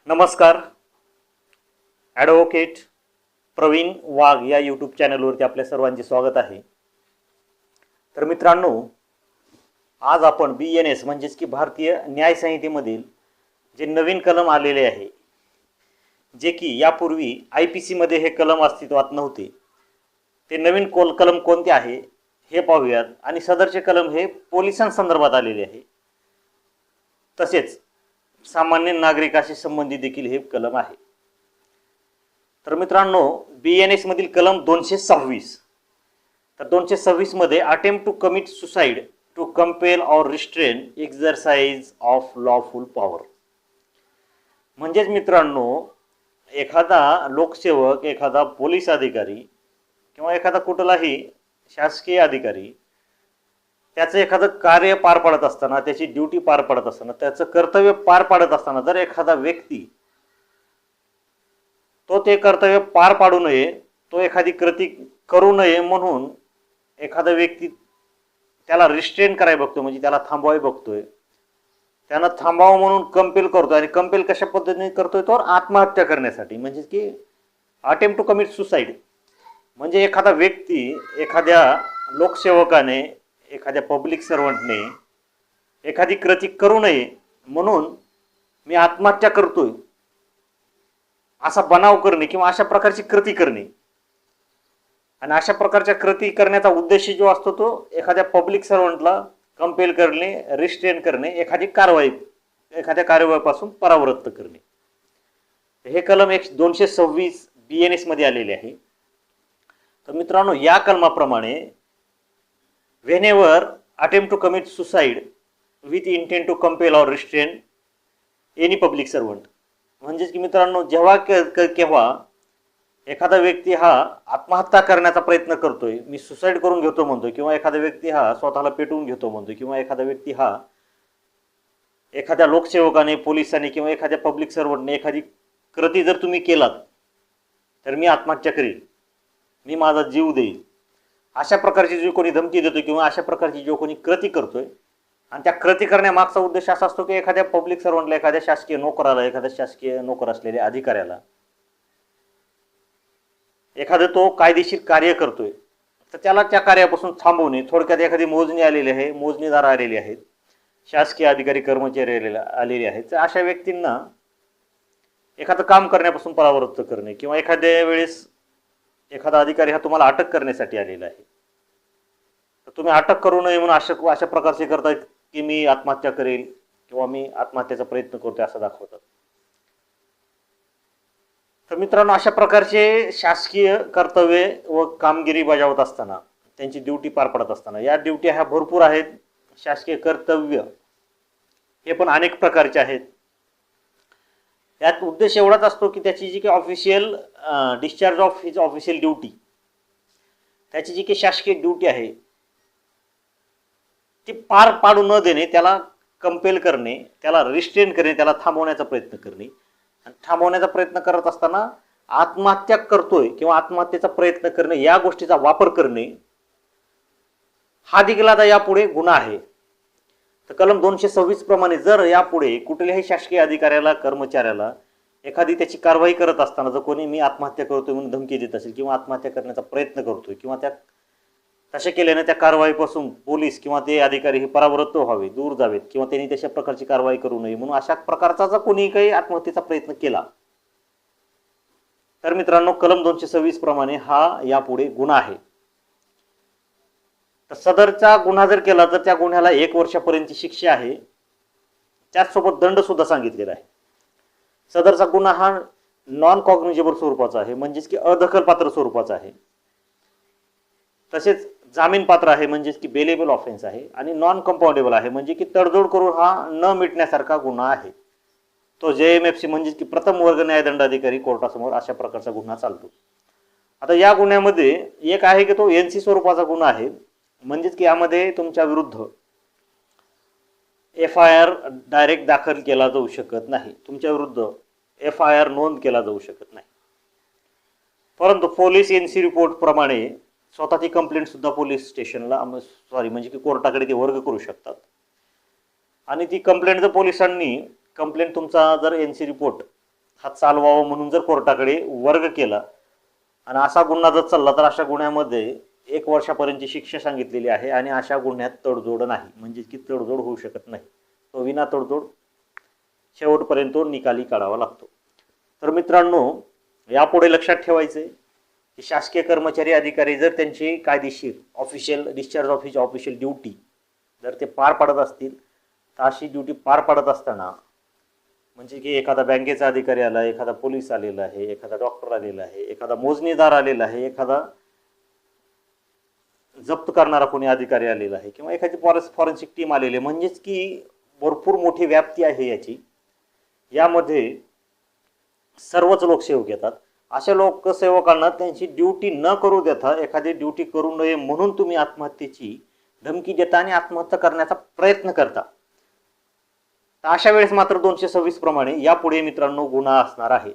नमस्कार. ॲडव्होकेट प्रवीण वाघ या यूट्यूब चॅनलवरती आपल्या सर्वांचे स्वागत आहे. तर मित्रांनो, आज आपण BNS म्हणजेच की भारतीय न्याय संहितेमधील जे नवीन कलम आलेले आहे, जे की यापूर्वी IPC मध्ये हे कलम अस्तित्वात नव्हते, ते नवीन कलम कोणते आहे हे पाहूयात. आणि सदरचे कलम हे पोलिसांसंदर्भात आलेले आहे, तसेच सामान्य नागरिकाशी संबंधित देखील हे कलम आहे. तर मित्रांनो, BNS मधील कलम 226. तर 226 मध्ये attempt to commit suicide to compel or restrain exercise of lawful power. म्हणजेच मित्रांनो, एखादा लोकसेवक, एखादा पोलीस अधिकारी किंवा एखादा कुठलाही शासकीय अधिकारी त्याचं एखादं कार्य पार पाडत असताना, त्याची ड्यूटी पार पाडत असताना, त्याचं कर्तव्य पार पाडत असताना जर एखादा व्यक्ती तो ते कर्तव्य पार पाडू नये, तो एखादी कृती करू नये म्हणून एखादा व्यक्ती त्याला रिस्ट्रेन करायला बघतो, म्हणजे त्याला थांबवायला बघतोय, त्यानं थांबावं म्हणून कंपेल करतोय. आणि कंपेल कशा पद्धतीने करतोय? तर आत्महत्या करण्यासाठी, म्हणजे की अटेम्प्ट टू कमिट सुसाईड. म्हणजे एखादा व्यक्ती, एखाद्या लोकसेवकाने, एखाद्या पब्लिक सर्वंटने एखादी कृती करू नये म्हणून मी आत्महत्या करतोय असा बनाव करणे किंवा अशा प्रकारची कृती करणे. आणि अशा प्रकारच्या कृती करण्याचा उद्देश जो असतो तो एखाद्या पब्लिक सर्वंटला कंपेल करणे, रिस्ट्रेन करणे, एखाद्या कार्यवाहीपासून परावृत्त करणे. हे कलम 226 BNS मध्ये आलेले आहे. तर मित्रांनो, या कलमाप्रमाणे whenever attempt to commit suicide with intent to compel or restrain any public servant. म्हणजेच की मित्रांनो, जेव्हा केव्हा एखादा व्यक्ती हा आत्महत्या करण्याचा प्रयत्न करतोय, मी सुसाईड करून घेतो म्हणतोय, किंवा एखादा व्यक्ती हा स्वतःला पेटवून घेतो म्हणतोय, किंवा एखादा व्यक्ती हा एखाद्या लोकसेवकाने, पोलिसांनी किंवा एखाद्या पब्लिक सर्वंटने एखादी कृती जर तुम्ही केलात तर मी आत्महत्या करील, मी माझा जीव देईल, अशा प्रकारची जो कोणी धमकी देतो किंवा अशा प्रकारची जो कोणी कृती करतोय, आणि त्या कृती करण्यामागचा उद्देश असा असतो की एखाद्या पब्लिक सर्वंटला, एखाद्या शासकीय नोकराला, एखाद्या शासकीय नोकर असलेल्या अधिकाऱ्याला, एखादं तो कायदेशीर कार्य करतोय तर त्याला त्या कार्यापासून थांबवणे. थोडक्यात एखादी मोजणी आलेली आहे, मोजणीदार आलेले आहेत, शासकीय अधिकारी, कर्मचारी आलेले आहेत, तर अशा व्यक्तींना एखादं काम करण्यापासून परावृत्त करणे, किंवा एखाद्या वेळेस एखादा अधिकारी हा तुम्हाला अटक करण्यासाठी आलेला आहे, तर तुम्ही अटक करू नये म्हणून अशा प्रकारचे करतात की मी आत्महत्या करेल किंवा मी आत्महत्येचा प्रयत्न करतोय असं दाखवतात. तर मित्रांनो, अशा प्रकारचे शासकीय कर्तव्य व कामगिरी बजावत असताना, त्यांची ड्यूटी पार पडत असताना, या ड्यूटी ह्या भरपूर आहेत. शासकीय कर्तव्य हे पण अनेक प्रकारचे आहेत. यात उद्देश एवढाच असतो की त्याची जी काही official discharge of his official duty, त्याची जी काही शासकीय ड्यूटी आहे ती पार पाडू न देणे, त्याला कंपेल करणे, त्याला रिस्ट्रेन करणे, त्याला थांबवण्याचा प्रयत्न करणे. आणि थांबवण्याचा प्रयत्न करत असताना आत्महत्या करतोय किंवा आत्महत्येचा प्रयत्न करणे, या गोष्टीचा वापर करणे, हा देखील आता यापुढे गुन्हा आहे. तर कलम 226 प्रमाणे जर यापुढे कुठल्याही शासकीय अधिकाऱ्याला, कर्मचाऱ्याला एखादी त्याची कारवाई करत असताना जर कोणी मी आत्महत्या करतोय म्हणून धमकी देत असेल, किंवा आत्महत्या करण्याचा प्रयत्न करतोय, किंवा त्या तसे केल्याने त्या कारवाईपासून पोलीस किंवा ते अधिकारी हे परावृत्त व्हावे, दूर जावेत, किंवा त्यांनी तशा प्रकारची कारवाई करू नये म्हणून अशा प्रकारचा जर कोणी काही आत्महत्येचा प्रयत्न केला तर मित्रांनो, कलम 226 प्रमाणे हा यापुढे गुन्हा आहे. तर सदरचा गुन्हा जर केला तर त्या गुन्ह्याला 1 वर्षापर्यंतची शिक्षा आहे. त्याचसोबत दंड सुद्धा सांगितलेला आहे. सदरचा गुन्हा हा नॉन कॉग्निजेबल स्वरूपाचा आहे, म्हणजेच की अदखलपात्र स्वरूपाचा आहे. तसेच जामीन पात्र आहे, म्हणजेच की बेलेबल ऑफेन्स आहे. आणि नॉन कंपाउंडेबल आहे, म्हणजे की तडजोड करून हा न मिटण्यासारखा गुन्हा आहे. तो JMFC म्हणजेच की प्रथम वर्ग न्यायदंडाधिकारी कोर्टासमोर अशा प्रकारचा गुन्हा चालतो. आता या गुन्ह्यामध्ये एक आहे की तो NC स्वरूपाचा गुन्हा आहे, म्हणजेच की यामध्ये तुमच्या विरुद्ध FIR डायरेक्ट दाखल केला जाऊ शकत नाही, तुमच्या विरुद्ध FIR नोंद केला जाऊ शकत नाही. परंतु पोलीस NC रिपोर्ट प्रमाणे स्वतःची कंप्लेंट सुद्धा पोलीस स्टेशनला म्हणजे की कोर्टाकडे ते वर्ग करू शकतात. आणि ती कंप्लेंट जर पोलिसांनी कंप्लेंट तुमचा जर NC रिपोर्ट हा चालवावा म्हणून जर कोर्टाकडे वर्ग केला आणि असा गुन्हा जर चालला तर अशा गुन्ह्यामध्ये 1 वर्षापर्यंतची शिक्षा सांगितलेली आहे आणि अशा गुन्ह्यात तडजोड नाही, म्हणजे की तडजोड होऊ शकत नाही. तो विना तडजोड शेवटपर्यंत तो निकाली काढावा लागतो. तर मित्रांनो, यापुढे लक्षात ठेवायचे की शासकीय कर्मचारी अधिकारी जर त्यांची कायदेशीर official discharge of his official duty जर ते पार पाडत असतील तर अशी ड्युटी पार पाडत असताना, म्हणजे की एखादा बँकेचा अधिकारी आला, एखादा पोलीस आलेला आहे, एखादा डॉक्टर आलेला आहे, एखादा मोजणीदार आलेला आहे, एखादा जप्त करणारा कोणी अधिकारी आलेला आहे किंवा एखादी फॉरेन्सिक टीम आलेली आहे, म्हणजेच की भरपूर मोठी व्याप्ती आहे याची. यामध्ये सर्वच लोकसेवक येतात. अशा लोकसेवकांना त्यांची ड्युटी न करू देता एखादी ड्युटी करू नये म्हणून तुम्ही आत्महत्येची धमकी देता आणि आत्महत्या करण्याचा प्रयत्न करता. तर अशा वेळेस मात्र 226 प्रमाणे यापुढे मित्रांनो गुन्हा असणार आहे.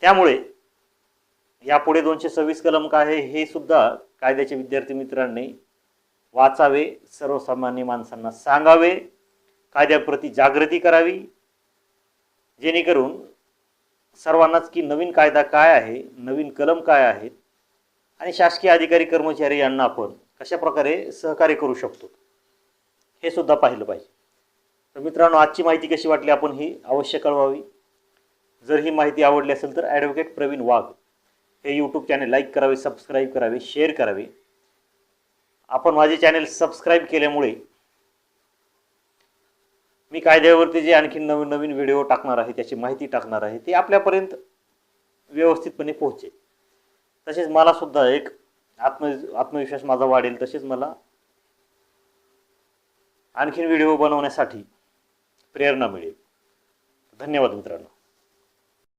त्यामुळे यापुढे 226 कलम काय आहे हे सुद्धा कायद्याचे विद्यार्थी मित्रांनी वाचावे, सर्वसामान्य माणसांना सांगावे, कायद्याप्रती जागृती करावी, जेणेकरून सर्वांनाच की नवीन कायदा काय आहे, नवीन कलम काय आहेत आणि शासकीय अधिकारी कर्मचारी यांना आपण कशा प्रकारे सहकार्य करू शकतो हे सुद्धा पाहिलं पाहिजे. तर मित्रांनो, आजची माहिती कशी वाटली आपण ही अवश्य कळवावी. जर ही माहिती आवडली असेल तर ॲडव्होकेट प्रवीण वाघ हे यूट्यूब चॅनल लाईक करावे, सबस्क्राईब करावे, शेअर करावे. आपण माझे चॅनल सबस्क्राईब केल्यामुळे मी कायद्यावरती जे आणखी नवीन नवीन व्हिडिओ टाकणार आहे, त्याची माहिती टाकणार आहे, ते आपल्यापर्यंत व्यवस्थितपणे पोहोचेल. तसेच मला सुद्धा एक आत्मविश्वास माझा वाढेल. तसेच मला आणखीन व्हिडिओ बनवण्यासाठी प्रेरणा मिळेल. धन्यवाद मित्रांनो.